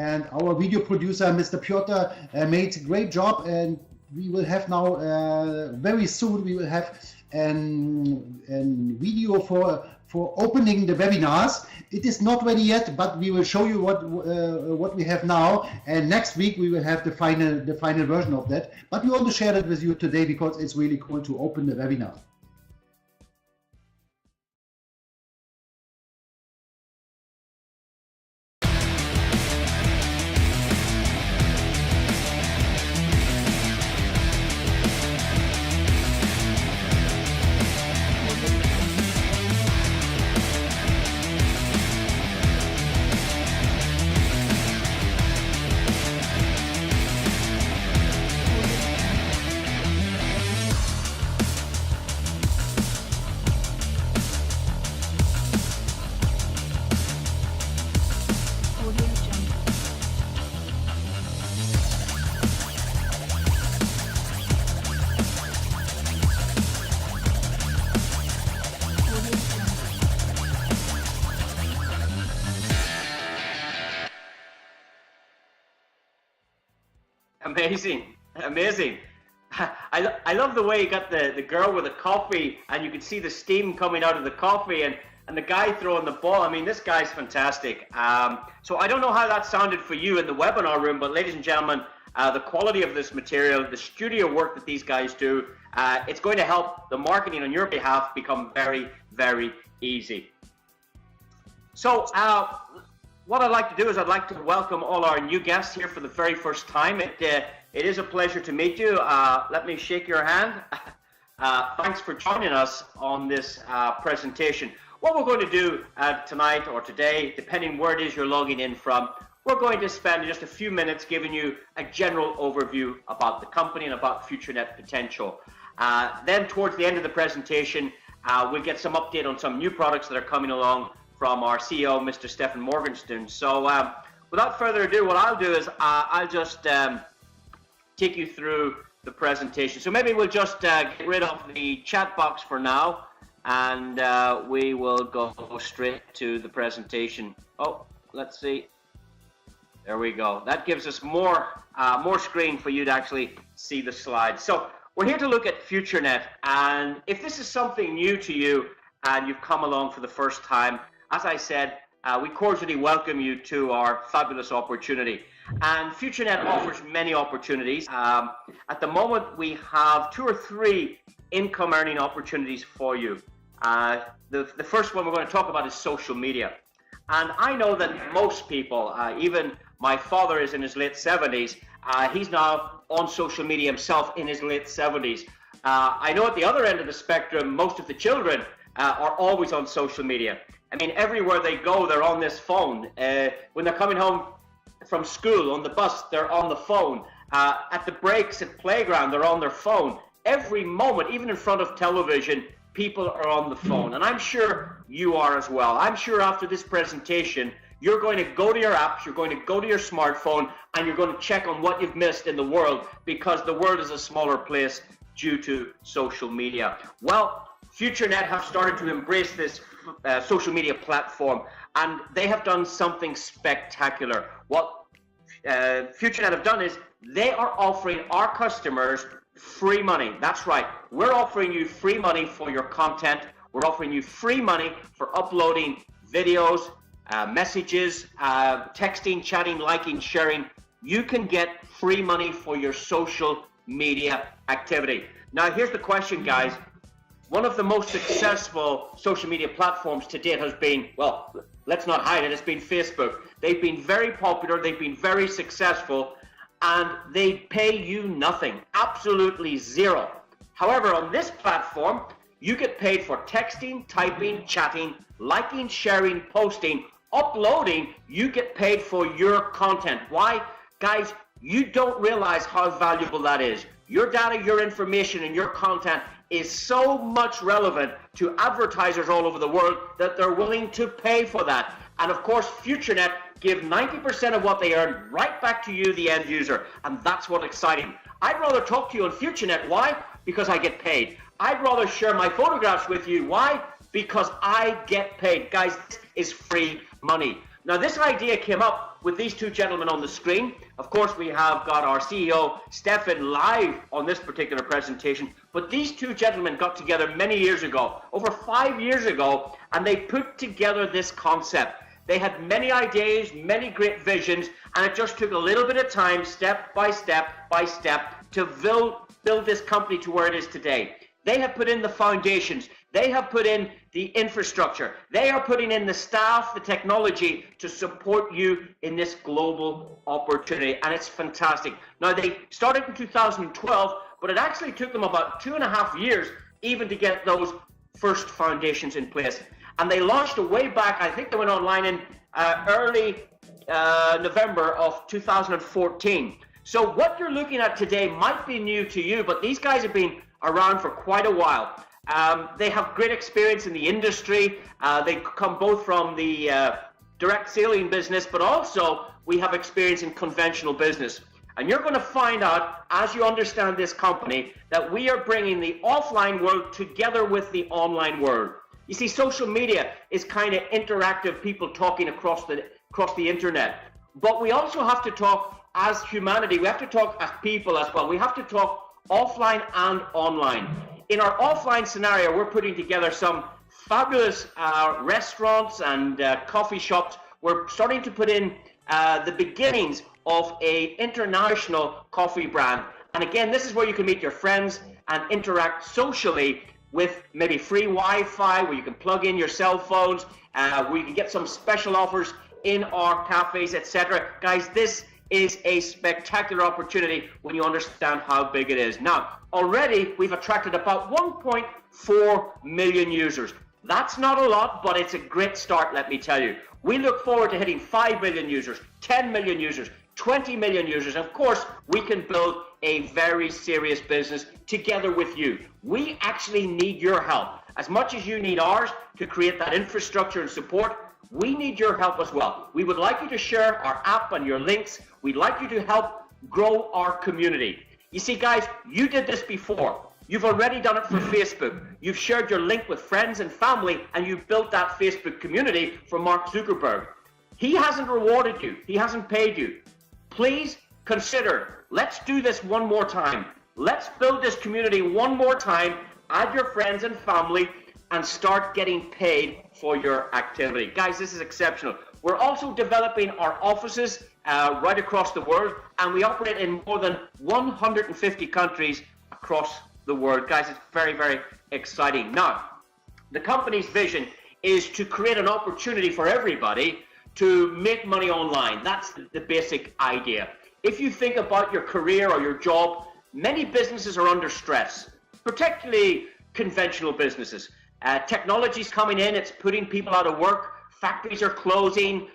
and our video producer, Mr. Piotr, made a great job, and we will have now, very soon, we will have an video for opening the webinars. It is not ready yet, but we will show you what we have now, and next week we will have the final version of that. But we want to share that with you today because it's really cool to open the webinar. Amazing, amazing. I love the way you got the girl with the coffee, and you can see the steam coming out of the coffee, and the guy throwing the ball. I mean, this guy's fantastic. So I don't know how that sounded for you in the webinar room, but ladies and gentlemen, the quality of this material, the studio work that these guys do, it's going to help the marketing on your behalf become very, very easy. So what I'd like to do is I'd like to welcome all our new guests here for the very first time. It is a pleasure to meet you. Let me shake your hand. Thanks for joining us on this presentation. What we're going to do tonight or today, depending where it is you're logging in from, we're going to spend just a few minutes giving you a general overview about the company and about FutureNet potential. Then towards the end of the presentation, we'll get some update on some new products that are coming along from our CEO, Mr. Stefan Morgenstern. So without further ado, what I'll do is I'll just take you through the presentation. So maybe we'll just get rid of the chat box for now, and we will go straight to the presentation. Oh, let's see. There we go. That gives us more screen for you to actually see the slides. So we're here to look at FutureNet, and if this is something new to you and you've come along for the first time, as I said, we cordially welcome you to our fabulous opportunity. And FutureNet offers many opportunities. At the moment, we have 2 or 3 income earning opportunities for you. The first one we're going to talk about is social media. And I know that most people, even my father is in his late 70s, he's now on social media himself in his late 70s. I know at the other end of the spectrum, most of the children are always on social media. I mean, everywhere they go, they're on this phone. When they're coming home from school, on the bus, they're on the phone. At the breaks at playground, they're on their phone. Every moment, even in front of television, people are on the phone. And I'm sure you are as well. I'm sure after this presentation, you're going to go to your apps, you're going to go to your smartphone, and you're going to check on what you've missed in the world, because the world is a smaller place due to social media. Well, FutureNet have started to embrace this social media platform, and they have done something spectacular. What FutureNet have done is they are offering our customers free money. That's right. We're offering you free money for your content. We're offering you free money for uploading videos, messages, texting, chatting, liking, sharing. You can get free money for your social media activity. Now, here's the question, guys. One of the most successful social media platforms to date has been, well, let's not hide it, it's been Facebook. They've been very popular, they've been very successful, and they pay you nothing, absolutely zero. However, on this platform, you get paid for texting, typing, chatting, liking, sharing, posting, uploading. You get paid for your content. Why? Guys, you don't realize how valuable that is. Your data, your information, and your content is so much relevant to advertisers all over the world that they're willing to pay for that. And of course, FutureNet give 90% of what they earn right back to you, the end user. And that's what's exciting. I'd rather talk to you on FutureNet. Why? Because I get paid. I'd rather share my photographs with you. Why? Because I get paid. Guys, this is free money. Now, this idea came up with these two gentlemen on the screen. Of course, we have got our CEO, Stefan, live on this particular presentation. But these two gentlemen got together many years ago, over 5 years ago, and they put together this concept. They had many ideas, many great visions, and it just took a little bit of time, step by step by step, to build this company to where it is today. They have put in the foundations. They have put in the infrastructure. They are putting in the staff, the technology to support you in this global opportunity, and it's fantastic. Now, they started in 2012, but it actually took them about 2.5 years even to get those first foundations in place. And they launched a way back, I think they went online in early November of 2014. So what you're looking at today might be new to you, but these guys have been around for quite a while. They have great experience in the industry. They come both from the direct selling business, but also we have experience in conventional business. And you're going to find out, as you understand this company, that we are bringing the offline world together with the online world. You see, social media is kind of interactive, people talking across the internet. But we also have to talk as humanity. We have to talk as people as well. We have to talk offline and online. In our offline scenario, we're putting together some fabulous restaurants and coffee shops. We're starting to put in the beginnings of an international coffee brand. And again, this is where you can meet your friends and interact socially with maybe free Wi-Fi, where you can plug in your cell phones, where you can get some special offers in our cafes, etc. Guys, this is a spectacular opportunity when you understand how big it is. Now, already we've attracted about 1.4 million users. That's not a lot, but it's a great start, let me tell you. We look forward to hitting 5 million users, 10 million users, 20 million users. Of course, we can build a very serious business together with you. We actually need your help. As much as you need ours to create that infrastructure and support, we need your help as well. We would like you to share our app and your links. We'd like you to help grow our community. You see, guys, you did this before. You've already done it for Facebook. You've shared your link with friends and family, and you've built that Facebook community for Mark Zuckerberg. He hasn't rewarded you. He hasn't paid you. Please consider, let's do this one more time. Let's build this community one more time. Add your friends and family and start getting paid for your activity. Guys, this is exceptional. We're also developing our offices right across the world, and we operate in more than 150 countries across the world. Guys, it's very, very exciting. Now, the company's vision is to create an opportunity for everybody to make money online. That's the basic idea. If you think about your career or your job, many businesses are under stress, particularly conventional businesses. Technology's coming in, it's putting people out of work, factories are closing,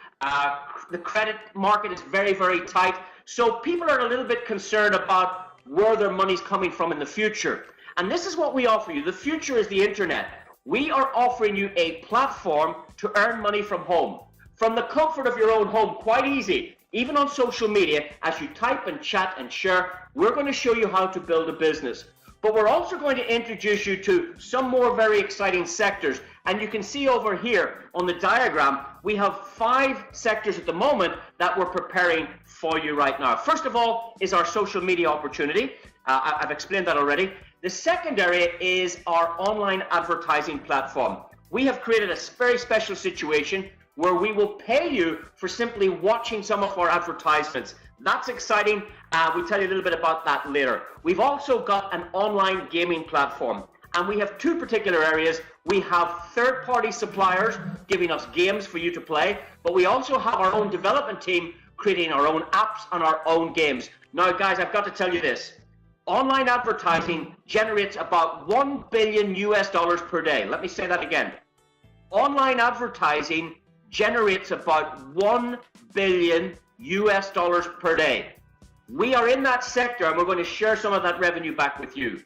the credit market is very, very tight. So people are a little bit concerned about where their money's coming from in the future. And this is what we offer you. The future is the internet. We are offering you a platform to earn money from home. From the comfort of your own home, quite easy. Even on social media, as you type and chat and share, we're going to show you how to build a business. But we're also going to introduce you to some more very exciting sectors. And you can see over here on the diagram, we have 5 sectors at the moment that we're preparing for you right now. First of all is our social media opportunity. I've explained that already. The second area is our online advertising platform. We have created a very special situation where we will pay you for simply watching some of our advertisements. That's exciting. We'll tell you a little bit about that later. We've also got an online gaming platform, and we have 2 particular areas. We have third-party suppliers giving us games for you to play, but we also have our own development team creating our own apps and our own games. Now, guys, I've got to tell you this. Online advertising generates about $1 billion per day. Let me say that again. Online advertising generates about $1 billion per day. We are in that sector, and we're going to share some of that revenue back with you.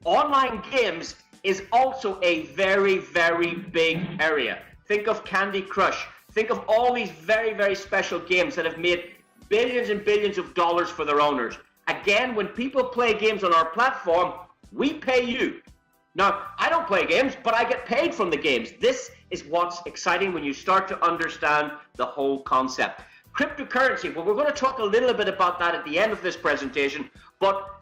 Online games is also a very, very big area. Think of Candy Crush. Think of all these very, very special games that have made billions and billions of dollars for their owners. Again, when people play games on our platform, we pay you. Now, I don't play games, but I get paid from the games. This is what's exciting when you start to understand the whole concept. Cryptocurrency, well, we're going to talk a little bit about that at the end of this presentation, but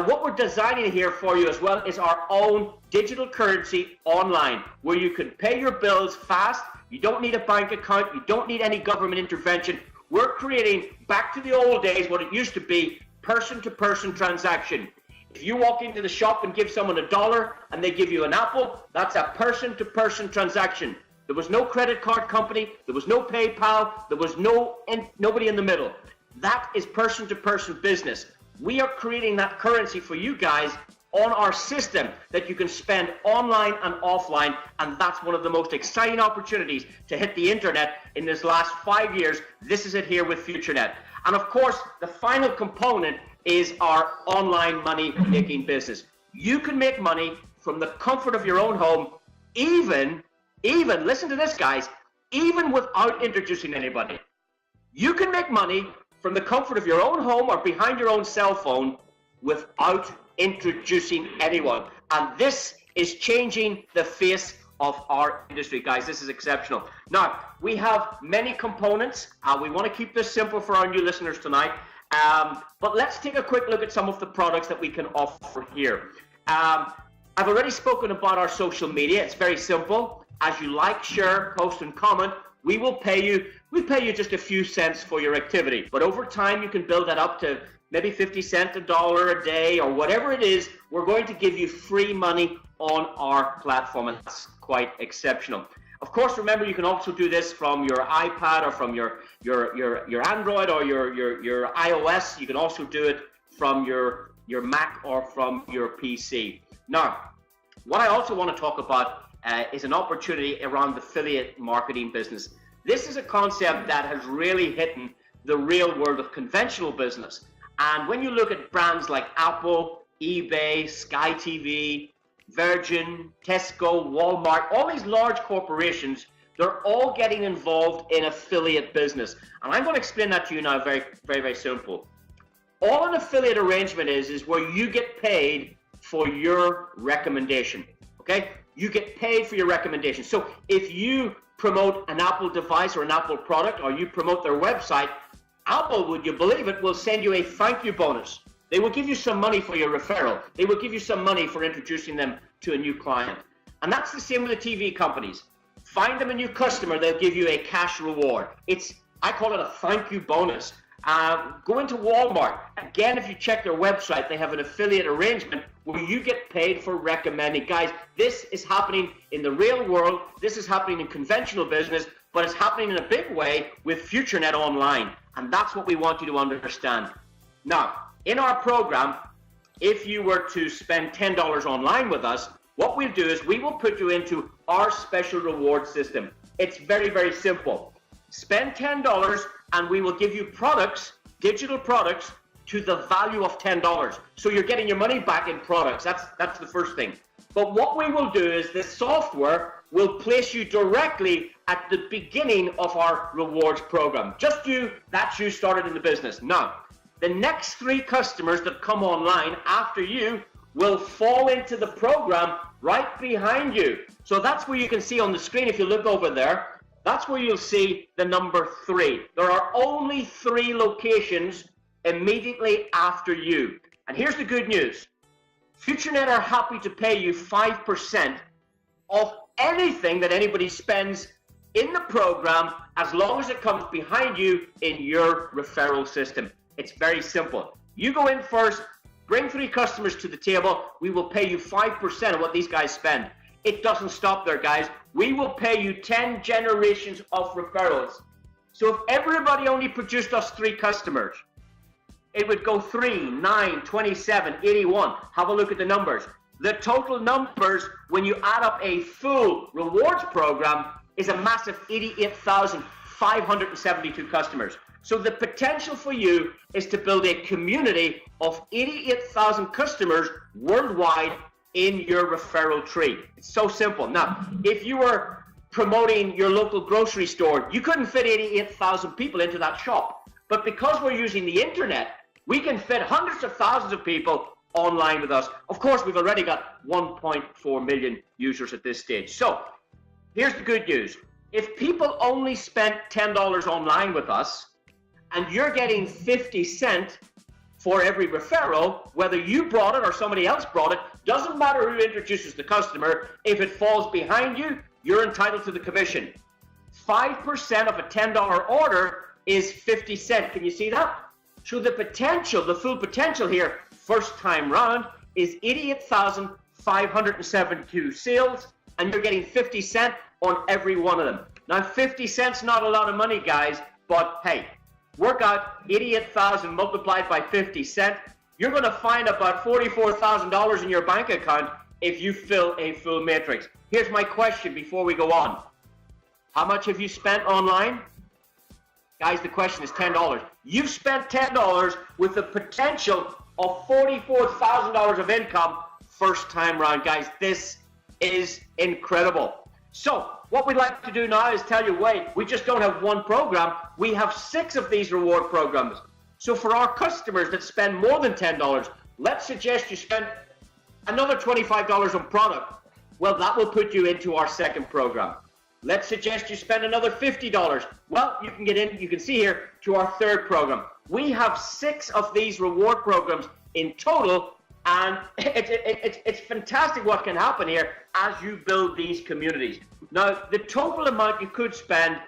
what we're designing here for you as well is our own digital currency online, where you can pay your bills fast. You don't need a bank account. You don't need any government intervention. We're creating, back to the old days, what it used to be, person-to-person transaction. If you walk into the shop and give someone $1 and they give you an apple, that's a person-to-person transaction. There was no credit card company, there was no PayPal, there was nobody in the middle. That is person-to-person business. We are creating that currency for you guys on our system that you can spend online and offline, and that's one of the most exciting opportunities to hit the internet in this last 5 years. This is it here with FutureNet. And of course, the final component is our online money making business. You can make money from the comfort of your own home, even, listen to this guys, even without introducing anybody. You can make money from the comfort of your own home or behind your own cell phone without introducing anyone. And this is changing the face of our industry, guys. This is exceptional. Now, we have many components. We want to keep this simple for our new listeners tonight. But let's take a quick look at some of the products that we can offer here. I've already spoken about our social media. It's very simple. As you like, share, post, and comment, we will pay you. We pay you just a few cents for your activity. But over time, you can build that up to maybe 50 cents, $1 a day, or whatever it is. We're going to give you free money on our platform, and that's quite exceptional. Of course, remember, you can also do this from your iPad or from your Android or your iOS. You can also do it from your Mac or from your PC. Now, what I also want to talk about is an opportunity around the affiliate marketing business. This is a concept that has really hit the real world of conventional business. And when you look at brands like Apple, eBay, Sky TV, Virgin, Tesco, Walmart, all these large corporations, they're all getting involved in affiliate business. And I'm going to explain that to you now very, very, very simple. All an affiliate arrangement is where you get paid for your recommendation, okay? You get paid for your recommendation. So if you promote an Apple device or an Apple product, or you promote their website, Apple, would you believe it, will send you a thank you bonus. They will give you some money for your referral. They will give you some money for introducing them to a new client. And that's the same with the TV companies. Find them a new customer, they'll give you a cash reward. I call it a thank you bonus. Go into Walmart. Again, if you check their website, they have an affiliate arrangement where you get paid for recommending. Guys, this is happening in the real world. This is happening in conventional business, but it's happening in a big way with FutureNet Online. And that's what we want you to understand. Now, in our program, if you were to spend $10 online with us, what we'll do is we will put you into our special reward system. It's very, very simple. Spend $10 and we will give you products, digital products, to the value of $10. So you're getting your money back in products. That's the first thing. But what we will do is this software will place you directly at the beginning of our rewards program. Just that's you started in the business. Now, the next 3 customers that come online after you will fall into the program right behind you. So that's where you can see on the screen, if you look over there, that's where you'll see the number 3. There are only 3 locations immediately after you. And here's the good news. FutureNet are happy to pay you 5% of anything that anybody spends in the program, as long as it comes behind you in your referral system. It's very simple. You go in first, bring 3 customers to the table, we will pay you 5% of what these guys spend. It doesn't stop there, guys. We will pay you 10 generations of referrals. So if everybody only produced us 3 customers, it would go 3, 9, 27, 81. Have a look at the numbers. The total numbers, when you add up a full rewards program, is a massive 88,572 customers. So the potential for you is to build a community of 88,000 customers worldwide in your referral tree. It's so simple. Now, if you were promoting your local grocery store, you couldn't fit 88,000 people into that shop. But because we're using the internet, we can fit hundreds of thousands of people online with us. Of course, we've already got 1.4 million users at this stage. So here's the good news. If people only spent $10 online with us, and you're getting 50 cents for every referral, whether you brought it or somebody else brought it, doesn't matter who introduces the customer. If it falls behind you, you're entitled to the commission. 5% of a $10 order is 50 cents. Can you see that? So the potential, the full potential here, first time round, is 88,572 sales, and you're getting 50 cents on every one of them. Now, 50 cents not a lot of money, guys, but hey, work out 88,000 multiplied by 50 cents. You're going to find about $44,000 in your bank account if you fill a full matrix. Here's my question before we go on. How much have you spent online? Guys, the question is $10. You've spent $10 with the potential of $44,000 of income first time round. Guys, this is incredible. So what we'd like to do now is tell you, wait, we just don't have one program. We have 6 of these reward programs. So for our customers that spend more than $10, let's suggest you spend another $25 on product. Well, that will put you into our second program. Let's suggest you spend another $50. Well, you can get in, you can see here, to our third program. We have 6 of these reward programs in total, and it's fantastic what can happen here as you build these communities. Now, the total amount you could spend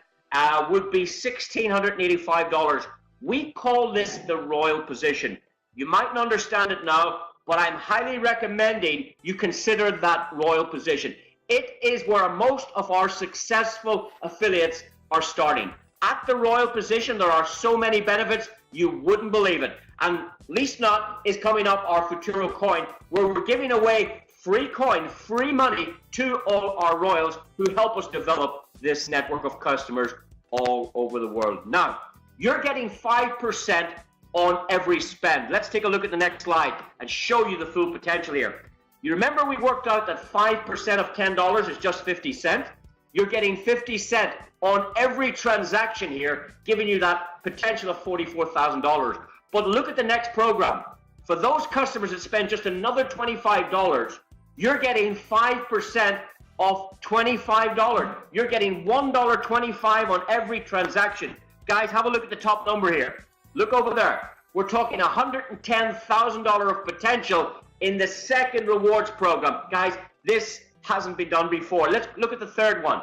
would be $1,685. We call this the royal position. You mightn't understand it now, but I'm highly recommending you consider that royal position. It is where most of our successful affiliates are starting. At the royal position, there are so many benefits, you wouldn't believe it. And least not is coming up our Futuro coin, where we're giving away free coin, free money to all our royals who help us develop this network of customers all over the world. Now, you're getting 5% on every spend. Let's take a look at the next slide and show you the full potential here. You remember we worked out that 5% of $10 is just 50 cents? You're getting 50 cents on every transaction here, giving you that potential of $44,000. But look at the next program. For those customers that spend just another $25, you're getting 5% of $25. You're getting $1.25 on every transaction. Guys, have a look at the top number here. Look over there. We're talking $110,000 of potential in the second rewards program. Guys, this hasn't been done before. Let's look at the third one.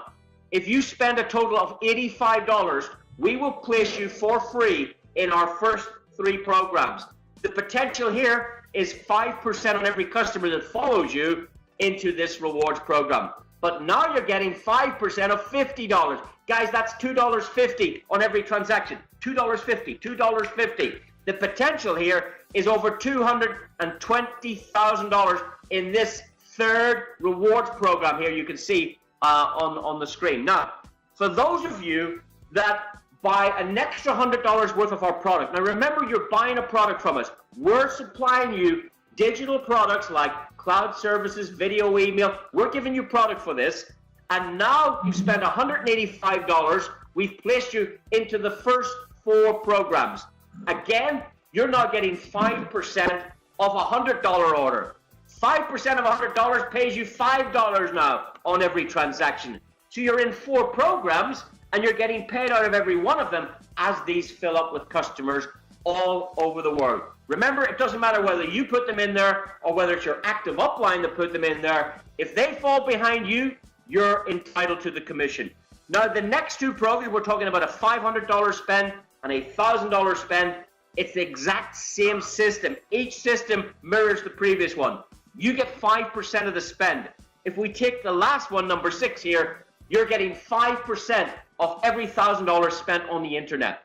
If you spend a total of $85, we will place you for free in our first 3 programs. The potential here is 5% on every customer that follows you into this rewards program. But now you're getting 5% of $50. Guys, that's $2.50 on every transaction. $2.50, $2.50. The potential here is over $220,000 in this third rewards program here you can see on the screen. Now, for those of you that buy an extra $100 worth of our product, now remember, you're buying a product from us. We're supplying you digital products like cloud services, video, email. We're giving you product for this. And now you spend $185. We've placed you into the first 4 programs. Again, you're now getting 5% of a $100 order. 5% of $100 pays you $5 now on every transaction. So you're in 4 programs and you're getting paid out of every one of them as these fill up with customers all over the world. Remember, it doesn't matter whether you put them in there or whether it's your active upline that put them in there. If they fall behind you, you're entitled to the commission. Now, the next 2 programs, we're talking about a $500 spend and a $1,000 spend. It's the exact same system. Each system mirrors the previous one. You get 5% of the spend. If we take the last one, number 6 here, you're getting 5% of every $1,000 spent on the internet.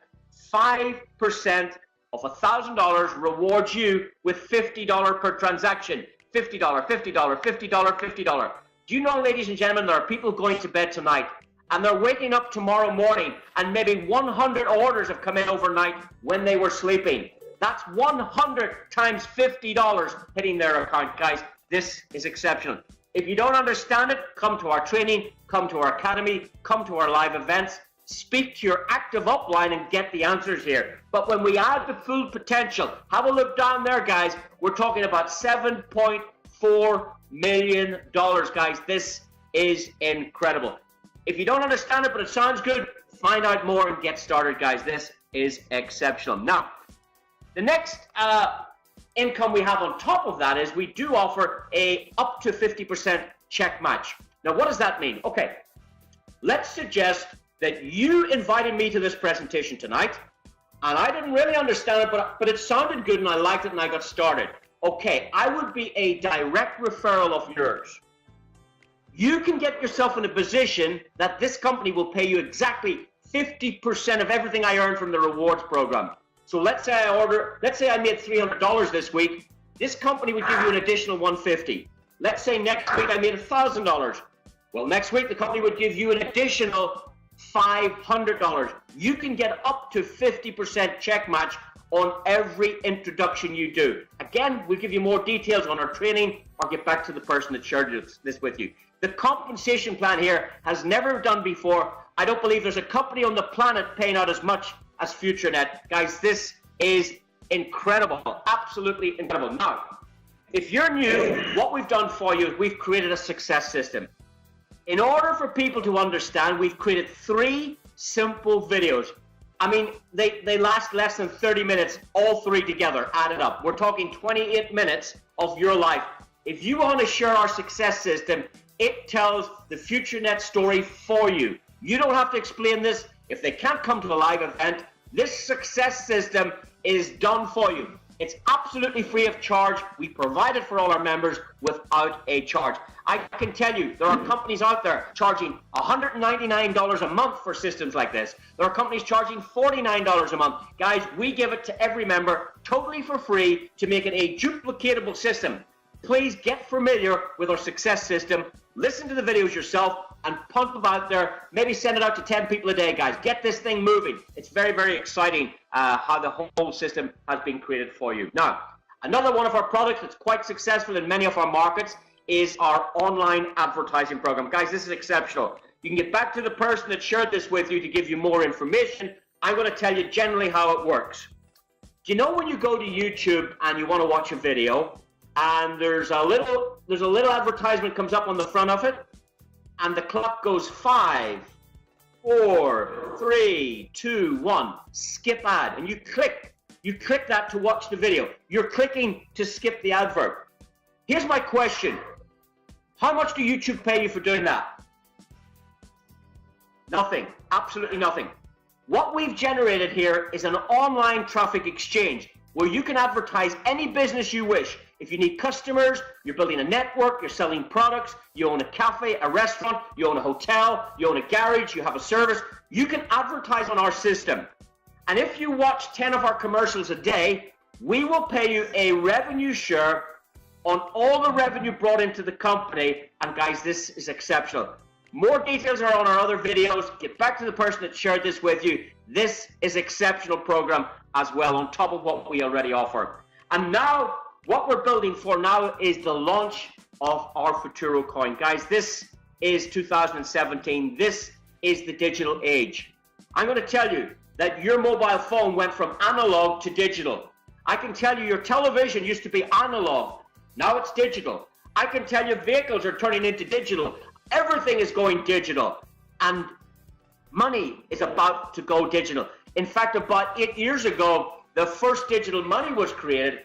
5% of $1,000 rewards you with $50 per transaction. $50, $50, $50, $50. Do you know, ladies and gentlemen, there are people going to bed tonight and they're waking up tomorrow morning and maybe 100 orders have come in overnight when they were sleeping. That's 100 times $50 hitting their account, guys. This is exceptional. If you don't understand it, come to our training, come to our academy, come to our live events. speak to your active upline and get the answers here. But when we add the full potential, have a look down there, guys. We're talking about $7.4 million, guys. This is incredible. If you don't understand it, but it sounds good, find out more and get started, guys. This is exceptional. Now, the next income we have on top of that is we do offer a up to 50% check match. Now, what does that mean? Okay, let's suggest that you invited me to this presentation tonight, and I didn't really understand it, but it sounded good and I liked it and I got started. Okay, I would be a direct referral of yours. You can get yourself in a position that this company will pay you exactly 50% of everything I earn from the rewards program. So let's say I made $300 this week. This company would give you an additional $150. Let's say next week I made $1,000. Well, next week the company would give you an additional $500. You can get up to 50% check match on every introduction you do. Again, we'll give you more details on our training or get back to the person that shared this with you. The compensation plan here has never done before. I don't believe there's a company on the planet paying out as much as FutureNet. Guys, this is incredible, absolutely incredible. Now, if you're new, what we've done for you is we've created a success system. In order for people to understand, we've created 3 simple videos. I mean, they last less than 30 minutes, all 3 together, added up. We're talking 28 minutes of your life. If you want to share our success system, it tells the FutureNet story for you. You don't have to explain this. If they can't come to a live event, this success system is done for you. It's absolutely free of charge. We provide it for all our members without a charge. I can tell you, there are companies out there charging $199 a month for systems like this. There are companies charging $49 a month. Guys, we give it to every member totally for free to make it a duplicatable system. Please get familiar with our success system. Listen to the videos yourself and pump them out there. Maybe send it out to 10 people a day, guys. Get this thing moving. It's very, very exciting how the whole system has been created for you. Now, another one of our products that's quite successful in many of our markets is our online advertising program. Guys, this is exceptional. You can get back to the person that shared this with you to give you more information. I'm going to tell you generally how it works. Do you know when you go to YouTube and you want to watch a video, and there's a little advertisement comes up on the front of it, and the clock goes 5, 4, 3, 2, 1, skip ad, and you click that to watch the video. You're clicking to skip the advert. Here's my question. How much do YouTube pay you for doing that? Nothing, absolutely nothing. What we've generated here is an online traffic exchange where you can advertise any business you wish. If you need customers, you're building a network, you're selling products, you own a cafe, a restaurant, you own a hotel, you own a garage, you have a service, you can advertise on our system. And if you watch 10 of our commercials a day, we will pay you a revenue share on all the revenue brought into the company. And guys, this is exceptional. More details are on our other videos. Get back to the person that shared this with you. This is exceptional program as well, on top of what we already offer. And now, what we're building for now is the launch of our Futuro coin. Guys, this is 2017. This is the digital age. I'm going to tell you that your mobile phone went from analog to digital. I can tell you your television used to be analog. Now it's digital. I can tell you vehicles are turning into digital. Everything is going digital. And money is about to go digital. In fact, about 8 years ago, the first digital money was created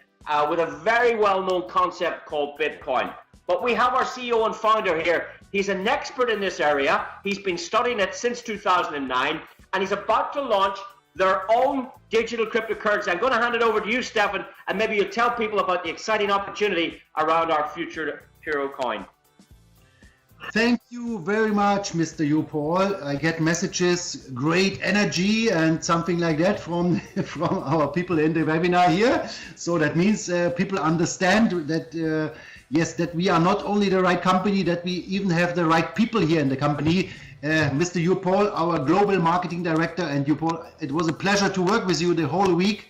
with a very well-known concept called Bitcoin. But we have our CEO and founder here. He's an expert in this area. He's been studying it since 2009, and he's about to launch their own digital cryptocurrency. I'm going to hand it over to you, Stefan, and maybe you'll tell people about the exciting opportunity around our Futuro coin. Thank you very much, Mr. Yu Paul. I get messages, great energy and something like that from our people in the webinar here. So that means people understand that, yes, that we are not only the right company, that we even have the right people here in the company. Mr. Yu Paul, our global marketing director, and Yu Paul, it was a pleasure to work with you the whole week.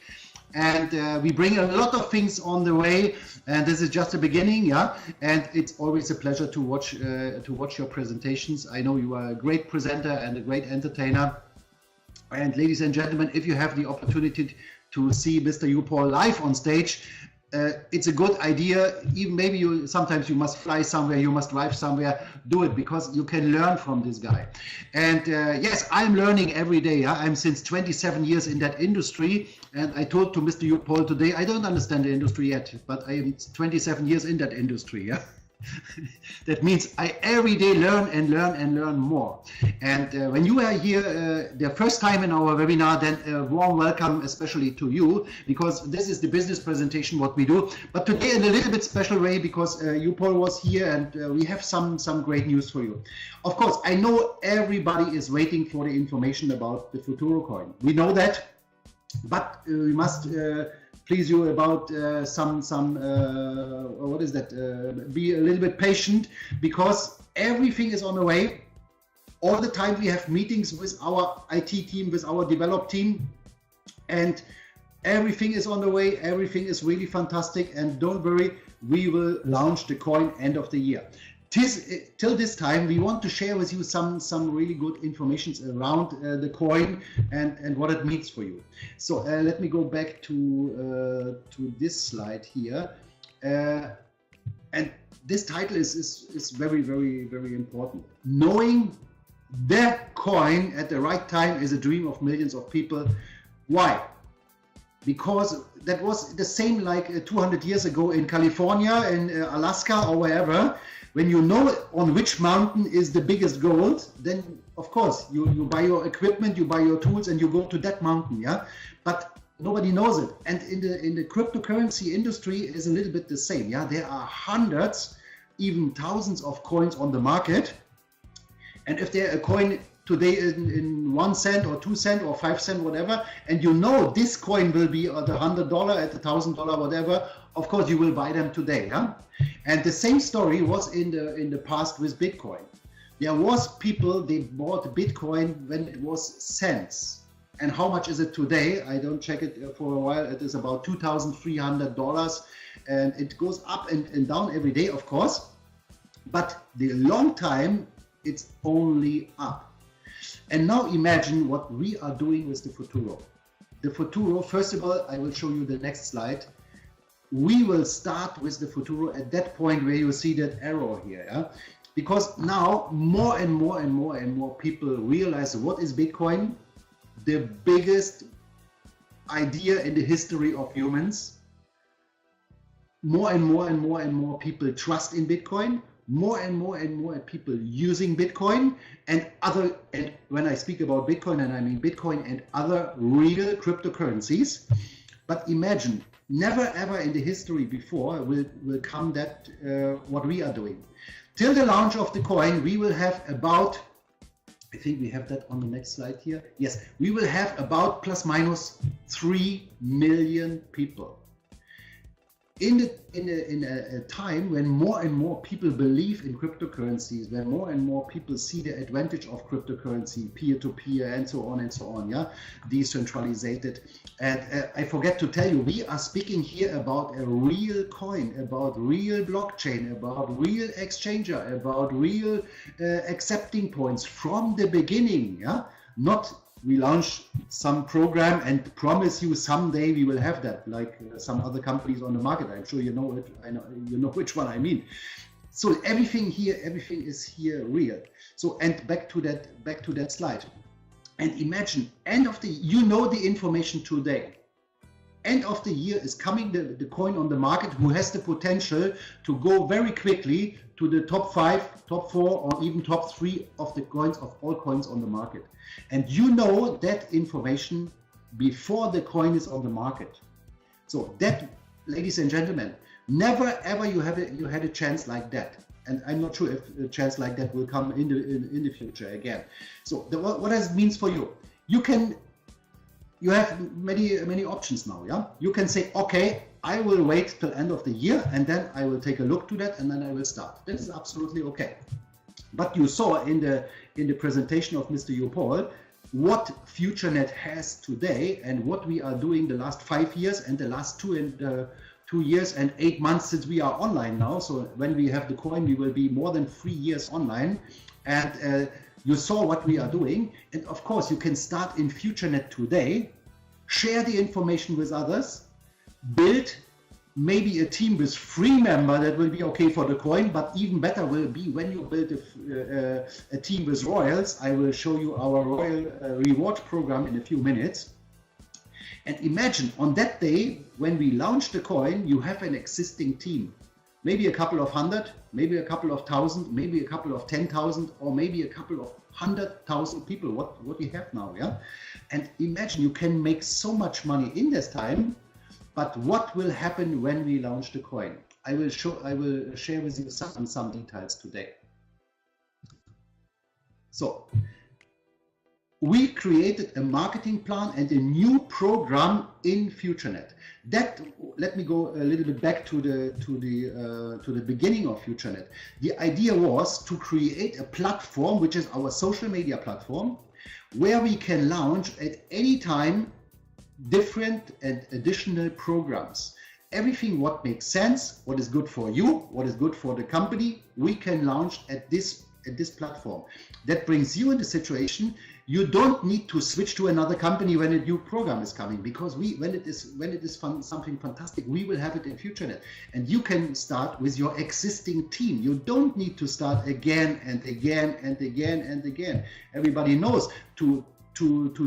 And we bring a lot of things on the way, and this is just the beginning, yeah. And it's always a pleasure to watch your presentations. I know you are a great presenter and a great entertainer, And ladies and gentlemen, if you have the opportunity to see Mr. Upol live on stage, it's a good idea. Even maybe sometimes you must fly somewhere, you must drive somewhere, do it, because you can learn from this guy. And yes, I'm learning every day. Yeah? I'm since 27 years in that industry, and I told to Mr. Upol today, I don't understand the industry yet, but I am 27 years in that industry. Yeah. That means I every day learn and learn and learn more. And when you are here the first time in our webinar, then a warm welcome especially to you, because this is the business presentation what we do. But today in a little bit special way, because Upol was here, and we have some great news for you. Of course, I know everybody is waiting for the information about the Futuro coin. We know that, but we must please you about what is that? Be a little bit patient, because everything is on the way. All the time we have meetings with our IT team, with our develop team, and everything is on the way. Everything is really fantastic, and don't worry, we will launch the coin end of the year. Till this time, we want to share with you some really good information around the coin and what it means for you. So let me go back to this slide here, and this title is very, very, very important. Knowing the coin at the right time is a dream of millions of people. Why? Because that was the same like 200 years ago in California, in Alaska, or wherever. When you know on which mountain is the biggest gold, then of course you buy your equipment, you buy your tools, and you go to that mountain, yeah. But nobody knows it. And in the cryptocurrency industry is a little bit the same, yeah. There are hundreds, even thousands of coins on the market, and if there a coin today in 1 cent or 2 cent or 5 cent, whatever, and you know this coin will be at $100, at $1,000, whatever, of course you will buy them today, huh? And the same story was in the past with Bitcoin. There was people, they bought Bitcoin when it was cents. And how much is it today? I don't check it for a while. It is about $2,300, and it goes up and down every day, of course. But the long time, it's only up. And now imagine what we are doing with the Futuro. The Futuro, first of all, I will show you the next slide. We will start with the Futuro at that point where you see that arrow here, yeah? Because now more and more and more and more people realize what is Bitcoin, the biggest idea in the history of humans. More and more and more and more people trust in Bitcoin. More and more and more people using Bitcoin and when I speak about Bitcoin, and I mean Bitcoin and other real cryptocurrencies. But imagine, never ever in the history before will come that what we are doing. Till the launch of the coin, we will have about, I think we have that on the next slide here. Yes, we will have about plus minus 3 million people. In a time when more and more people believe in cryptocurrencies, when more and more people see the advantage of cryptocurrency, peer-to-peer, and so on, yeah, decentralized. And I forget to tell you, we are speaking here about a real coin, about real blockchain, about real exchanger, about real accepting points from the beginning, yeah, not we launch some program and promise you someday we will have that, like some other companies on the market. I'm sure you know it. I know you know which one I mean. So everything is here real. So, and back to that slide. And imagine end of the, you know the information today. End of the year is coming the coin on the market who has the potential to go very quickly to the top 5, top 4, or even top 3 of the coins, of all coins on the market. And you know that information before the coin is on the market. So that, ladies and gentlemen, never ever you had a chance like that. And I'm not sure if a chance like that will come in the future again. So what does it means for you? You have many options now, yeah? You can say, okay, I will wait till end of the year and then I will take a look to that and then I will start. That is absolutely okay. But you saw in the presentation of Mr. Upol what FutureNet has today and what we are doing the last 5 years and the last 2 years and 8 months since we are online now. So when we have the coin, we will be more than 3 years online. And You saw what we are doing. And of course, you can start in FutureNet today, share the information with others, build maybe a team with 3 members that will be okay for the coin, but even better will be when you build a team with royals. I will show you our royal reward program in a few minutes. And imagine on that day, when we launch the coin, you have an existing team. Maybe a couple of 100, maybe a couple of 1,000, maybe a couple of 10,000, or maybe a couple of 100,000 people, what we have now, yeah? And imagine you can make so much money in this time, but what will happen when we launch the coin? I will share with you some details today. So, we created a marketing plan and a new program in FutureNet. That, let me go a little bit back to the beginning of FutureNet. The idea was to create a platform, which is our social media platform, where we can launch at any time different and additional programs. Everything what makes sense, what is good for you, what is good for the company, we can launch at this platform. That brings you in the situation you don't need to switch to another company when a new program is coming, because when it is something fantastic, we will have it in FutureNet, and you can start with your existing team. You don't need to start again and again and again and again. Everybody knows to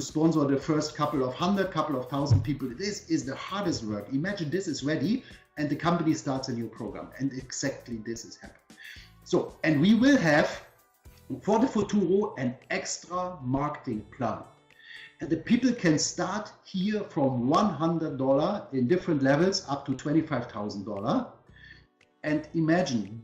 sponsor the first couple of 100, couple of 1,000 people, this is the hardest work. Imagine this is ready and the company starts a new program, and exactly this is happening. So, and we will have for the Futuro an extra marketing plan. And the people can start here from $100 in different levels up to $25,000. And imagine,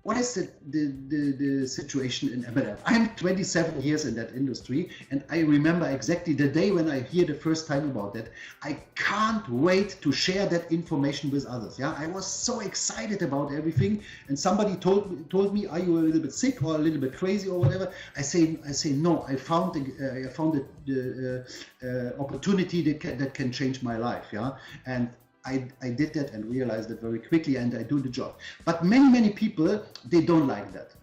what is the situation in MLM? I'm 27 years in that industry, and I remember exactly the day when I hear the first time about that. I can't wait to share that information with others. Yeah, I was so excited about everything, and somebody told me, "Are you a little bit sick or a little bit crazy or whatever?" I say no. I found the opportunity that can change my life. Yeah, and I did that and realized it very quickly, and I do the job. But many people, they don't like that.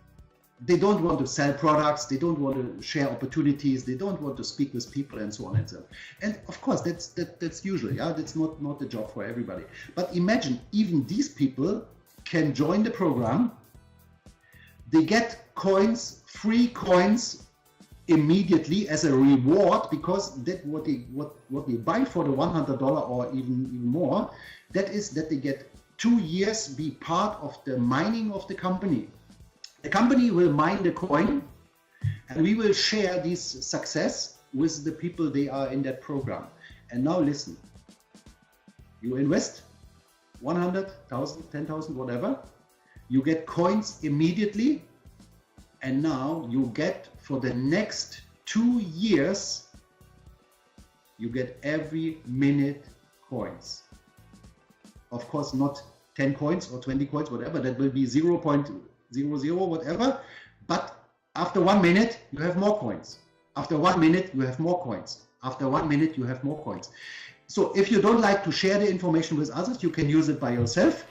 They don't want to sell products, they don't want to share opportunities, they don't want to speak with people, and so on and so on. And of course, that's usually, yeah, that's not the job for everybody. But imagine, even these people can join the program. They get coins, free coins, immediately as a reward, because that what they buy for the $100 or even more, that is that they get 2 years be part of the mining of the company. The company will mine the coin, and we will share this success with the people they are in that program. And now listen, you invest 100,000, 10,000, whatever, you get coins immediately, and now you get, for the next 2 years, you get every minute coins. Of course, not 10 coins or 20 coins, whatever, that will be 0.00, whatever. But after 1 minute, you have more coins. After 1 minute, you have more coins. After 1 minute, you have more coins. So if you don't like to share the information with others, you can use it by yourself.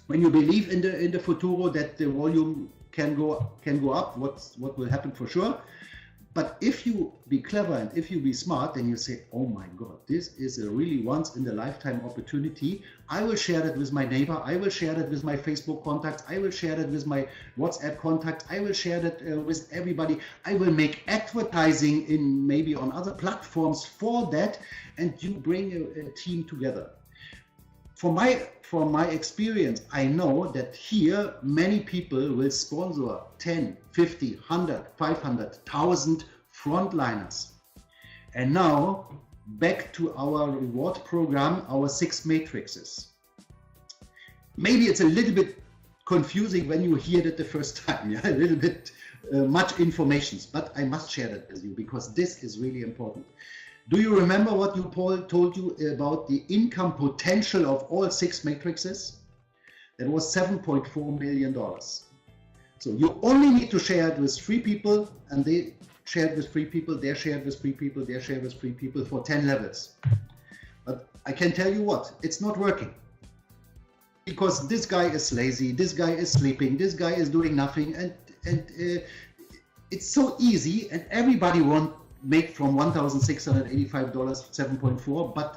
When you believe in the Futuro that the volume can go up, what will happen for sure. But if you be clever and if you be smart, then you say, oh my God, this is a really once in a lifetime opportunity. I will share that with my neighbor. I will share that with my Facebook contacts. I will share that with my WhatsApp contacts. I will share that with everybody. I will make advertising in maybe on other platforms for that, and you bring a team together. From my experience, I know that here many people will sponsor 10, 50, 100, 500, 1,000 frontliners. And now back to our reward program, our 6 matrices. Maybe it's a little bit confusing when you hear that the first time, yeah, a little bit much information, but I must share that with you because this is really important. Do you remember what Paul told you about the income potential of all 6 matrices? That was $7.4 million. So you only need to share it with 3 people, and they share it with 3 people, they share it with 3 people, they share it with 3 people for 10 levels. But I can tell you what, it's not working. Because this guy is lazy, this guy is sleeping, this guy is doing nothing, and it's so easy, and everybody won't make from $1,685 7.4, but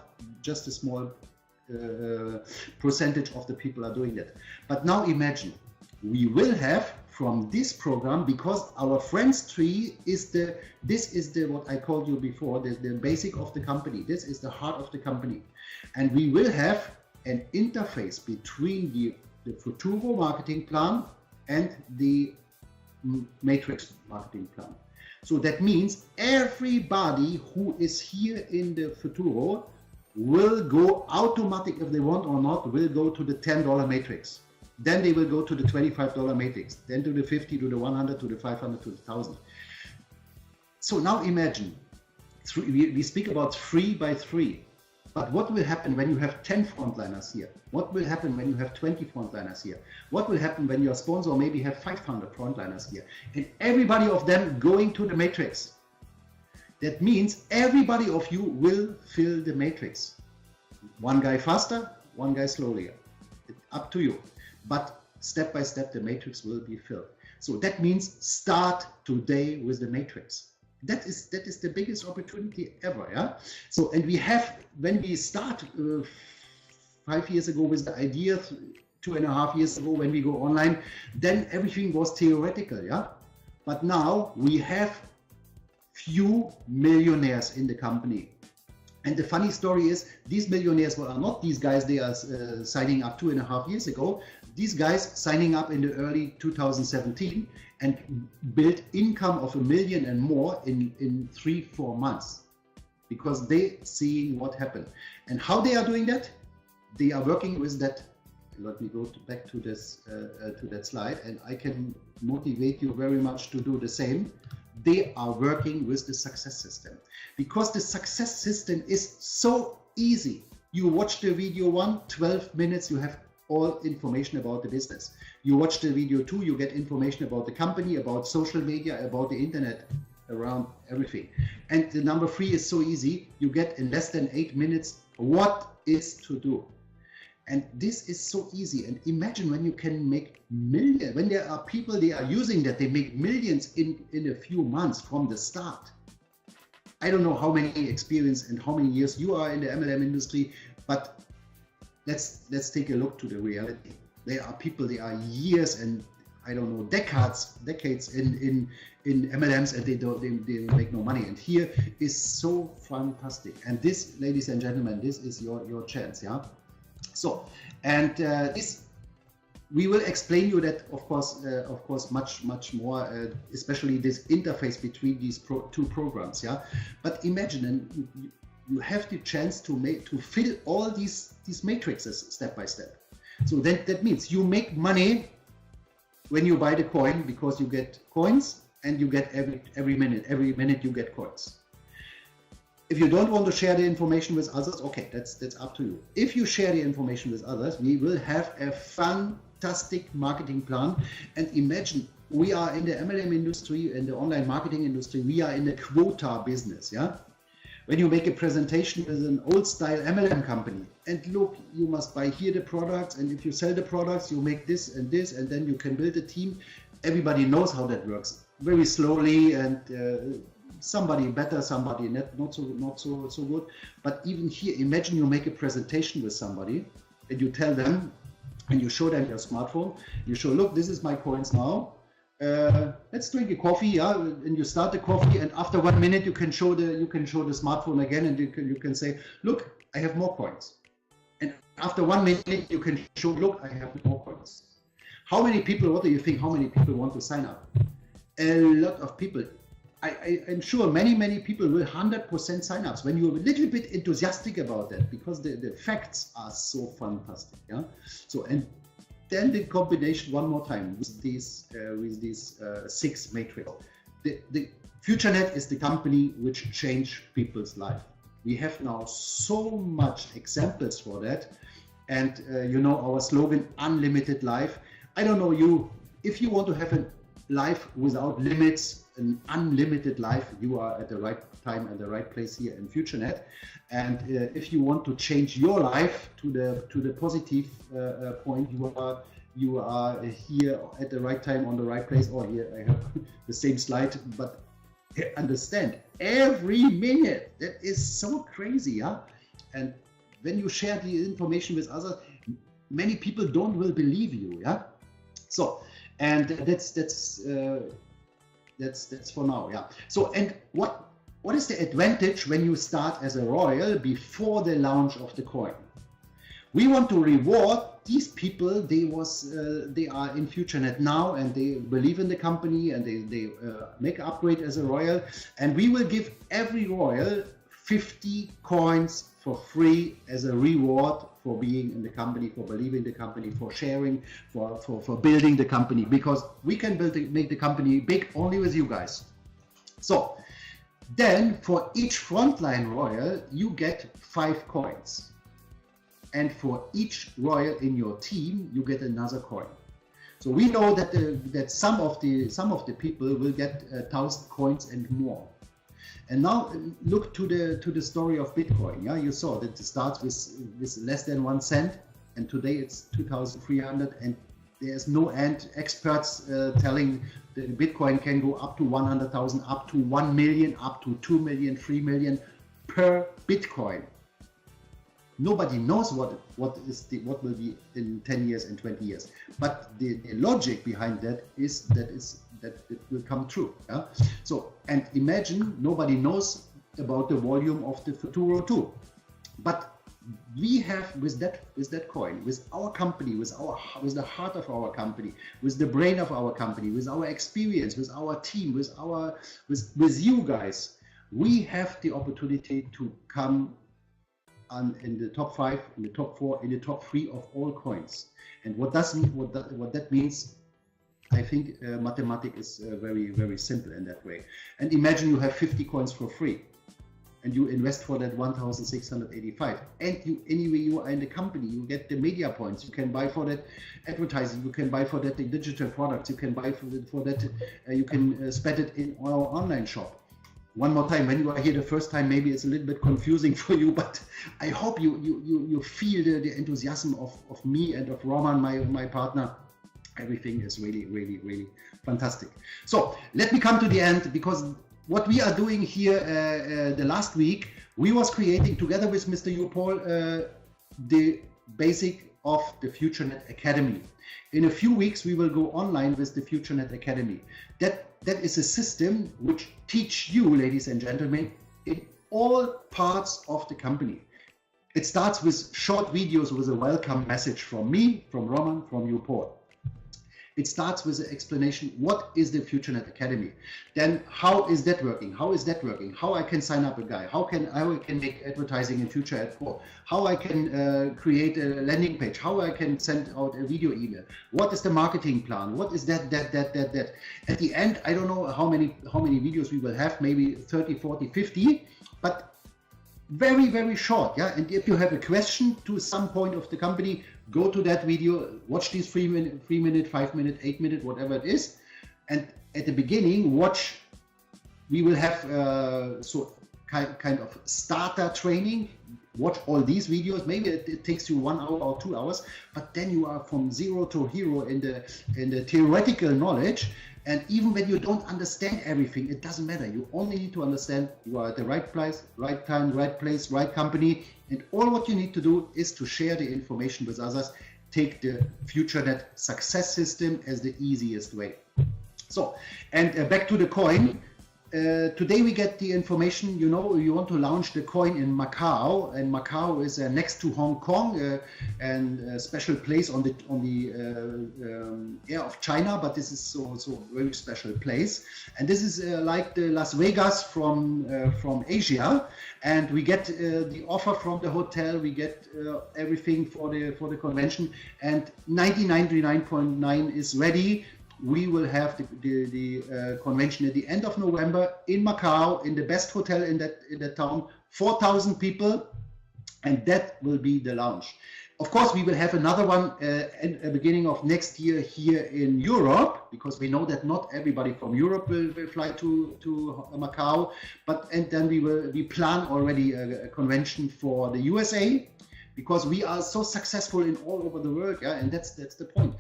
just a small percentage of the people are doing that. But now imagine, we will have from this program, because our friends tree is this is the what I called you before, the basic of the company. This is the heart of the company, and we will have an interface between the Futuro marketing plan and the Matrix marketing plan. So that means everybody who is here in the Futuro will go automatic, if they want or not, will go to the $10 matrix. Then they will go to the $25 matrix, then to the 50, to the 100, to the 500, to the 1,000. So now imagine, we speak about 3 by 3. But what will happen when you have 10 frontliners here? What will happen when you have 20 frontliners here? What will happen when your sponsor maybe have 500 frontliners here? And everybody of them going to the matrix. That means everybody of you will fill the matrix. One guy faster, one guy slowly. It's up to you. But step by step, the matrix will be filled. So that means start today with the matrix. That is the biggest opportunity ever, yeah. So, and we have, when we start 5 years ago with the idea, 2.5 years ago when we go online, then everything was theoretical, yeah. But now we have few millionaires in the company. And the funny story is, these millionaires are not these guys they are signing up 2.5 years ago. These guys signing up in the early 2017 and built income of $1 million and more in 3-4 months, because they seeing what happened. And how they are doing that? They are working with that. Let me go back to this to that slide, and I can motivate you very much to do the same. They are working with the success system, because the success system is so easy. You watch the video 1, 12 minutes, you have all information about the business. You watch the video 2, you get information about the company, about social media, about the internet, around everything. And the number 3 is so easy. You get in less than 8 minutes what is to do. And this is so easy. And imagine when you can make millions, when there are people, they are using that, they make millions in a few months from the start. I don't know how many experience and how many years you are in the MLM industry, but let's take a look to the reality. There are people, there are years and I don't know, decades in MLMs, and they make no money. And here is so fantastic. And this, ladies and gentlemen, this is your chance, yeah. So, and this we will explain you that, of course, much more, especially this interface between these two programs, yeah. But imagine, and you have the chance to fill all these matrices step by step. So that means you make money when you buy the coin, because you get coins, and you get every minute you get coins. If you don't want to share the information with others, okay, that's up to you. If you share the information with others, we will have a fantastic marketing plan. And imagine, we are in the MLM industry, in the online marketing industry, we are in the quota business, yeah? When you make a presentation with an old style MLM company, and look, you must buy here the products, and if you sell the products, you make this, and then you can build a team. Everybody knows how that works. Very slowly, and somebody better, somebody not so good. But even here, imagine you make a presentation with somebody, and you tell them, and you show them your smartphone. You show, look, this is my coins now. Let's drink a coffee, yeah. And you start the coffee, and after 1 minute, you can show the smartphone again, and you can say, look, I have more coins. And after 1 minute, you can show, look, I have more coins. How many people? What do you think? How many people want to sign up? A lot of people. I'm sure many people will 100% sign ups when you're a little bit enthusiastic about that, because the facts are so fantastic, yeah. So, and then the combination one more time with these 6 matrix. The FutureNet is the company which changed people's life. We have now so much examples for that, and you know our slogan, unlimited life. I don't know you, if you want to have a life without limits, an unlimited life, you are at the right time and the right place here in FutureNet. And if you want to change your life to the positive point, you are here at the right time on the right place. Or here I have the same slide, but understand every minute. That is so crazy, huh? And when you share the information with others, many people don't will believe you, yeah. So, and that's for now, yeah. So, and what is the advantage when you start as a royal before the launch of the coin? We want to reward these people. They are in FutureNet now, and they believe in the company, and they make an upgrade as a royal, and we will give every royal 50 coins for free as a reward for being in the company, for believing the company, for sharing, for building the company, because we can make the company big only with you guys. So then for each frontline royal, you get 5 coins. And for each royal in your team, you get another coin. So we know that that some of the people will get 1,000 coins and more. And now look to the story of Bitcoin. Yeah, you saw that it starts with less than 1 cent, and today it's 2,300, and there's no end. Experts telling that Bitcoin can go up to 100,000, up to 1 million, up to 2 million, 3 million per Bitcoin. Nobody knows what will be in 10 years and 20 years, but the logic behind that is that it will come true. Yeah? So, and imagine nobody knows about the volume of the Futuro 2, but we have with that coin, with our company, with the heart of our company, with the brain of our company, with our experience, with our team, with you guys, we have the opportunity to come in the top 5, in the top 4, in the top 3 of all coins. And what that means, I think mathematics is very, very simple in that way. And imagine you have 50 coins for free, and you invest for that 1,685. And anyway you are in the company, you get the media points. You can buy for that advertising. You can buy for that the digital products. You can buy for that. You can spend it in our online shop. One more time, when you are here the first time, maybe it's a little bit confusing for you, but I hope you feel the enthusiasm of me and of Roman, my partner. Everything is really, really, really fantastic. So let me come to the end, because what we are doing here the last week, we was creating together with Mr. Paul the basic of the FutureNet Academy. In a few weeks, we will go online with the FutureNet Academy. That is a system which teach you, ladies and gentlemen, in all parts of the company. It starts with short videos with a welcome message from me, from Roman, from you, Paul. It starts with an explanation, what is the FutureNet Academy? Then how is that working? How is that working? How I can sign up a guy? How I can make advertising in Future at 4? How I can create a landing page? How I can send out a video email? What is the marketing plan? What is that? At the end, I don't know how many videos we will have, maybe 30, 40, 50, but very, very short. Yeah. And if you have a question to some point of the company, go to that video, watch these 3 minute, 5 minute, 8 minute, whatever it is. And at the beginning, we will have kind of starter training. Watch all these videos. Maybe it takes you 1 hour or 2 hours, but then you are from zero to hero in the theoretical knowledge. And even when you don't understand everything, it doesn't matter. You only need to understand you are at the right place, right time, right place, right company. And all what you need to do is to share the information with others. Take the FutureNet success system as the easiest way. So, and back to the coin. Today we get the information, you want to launch the coin in Macau, and Macau is next to Hong Kong and a special place on the air of China, but this is so very special place, and this is like the Las Vegas from Asia, and we get the offer from the hotel, we get everything for the convention, and 99.9 is ready. We will have the convention at the end of November in Macau, in the best hotel in that town, 4,000 people, and that will be the launch. Of course, we will have another one at the beginning of next year here in Europe, because we know that not everybody from Europe will fly to Macau, and then we plan already a convention for the USA, because we are so successful in all over the world, yeah, and that's the point.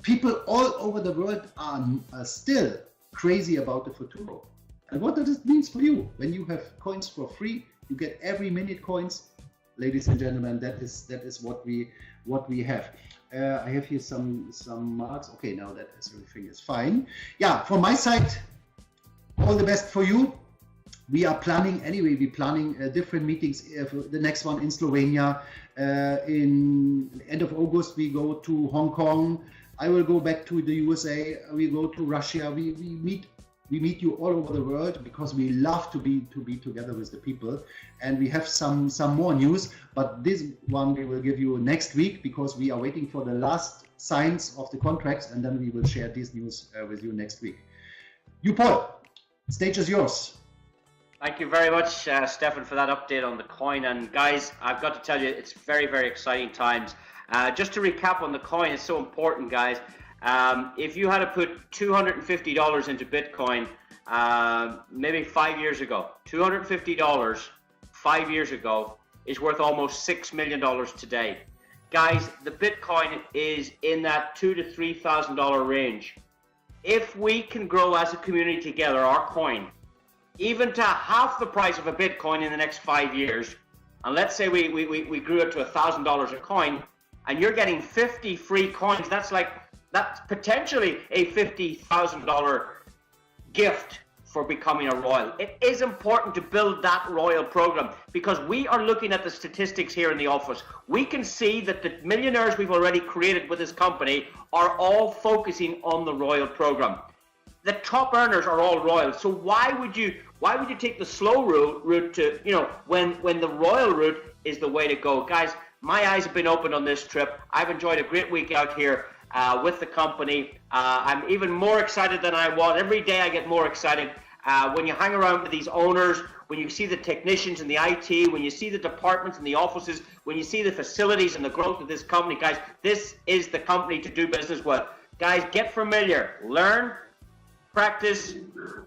people all over the world are still crazy about the Futuro. And what does it mean for you? When you have coins for free, you get every minute coins. Ladies and gentlemen, that is what we have. I have here some marks. Okay, now that everything is fine. Yeah, from my side, all the best for you. We are planning anyway. We're planning different meetings. The next one in Slovenia. In end of August, we go to Hong Kong. I will go back to the USA. We go to Russia. We meet you all over the world because we love to be together with the people. And we have some more news, but this one we will give you next week because we are waiting for the last signs of the contracts, and then we will share this news with you next week. You, Paul, stage is yours. Thank you very much, Stefan, for that update on the coin. And guys, I've got to tell you, it's very, very exciting times. Just to recap on the coin, it's so important, guys. If you had to put $250 into Bitcoin, maybe 5 years ago, $250 5 years ago is worth almost $6 million today. Guys, the Bitcoin is in that $2,000 to $3,000 range. If we can grow as a community together, our coin, even to half the price of a Bitcoin in the next 5 years, and let's say we grew it to $1,000 a coin, and you're getting 50 free coins, that's potentially a $50,000 gift for becoming a Royal. It is important to build that Royal program because we are looking at the statistics here in the office. We can see that the millionaires we've already created with this company are all focusing on the Royal program. The top earners are all Royal. So why would you take the slow route to, when the Royal route is the way to go? Guys, my eyes have been opened on this trip. I've enjoyed a great week out here with the company. I'm even more excited than I was. Every day I get more excited. When you hang around with these owners, when you see the technicians and the IT, when you see the departments and the offices, when you see the facilities and the growth of this company, guys, this is the company to do business with. Guys, get familiar, learn, practice,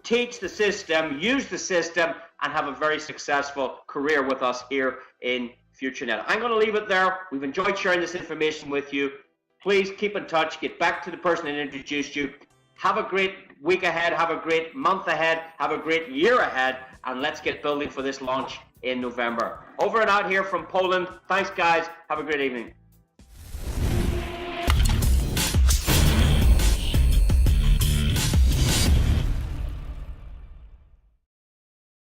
teach the system, use the system, and have a very successful career with us here in FutureNet. I'm going to leave it there. We've enjoyed sharing this information with you. Please keep in touch. Get back to the person that introduced you. Have a great week ahead. Have a great month ahead. Have a great year ahead. And let's get building for this launch in November. Over and out here from Poland. Thanks, guys. Have a great evening.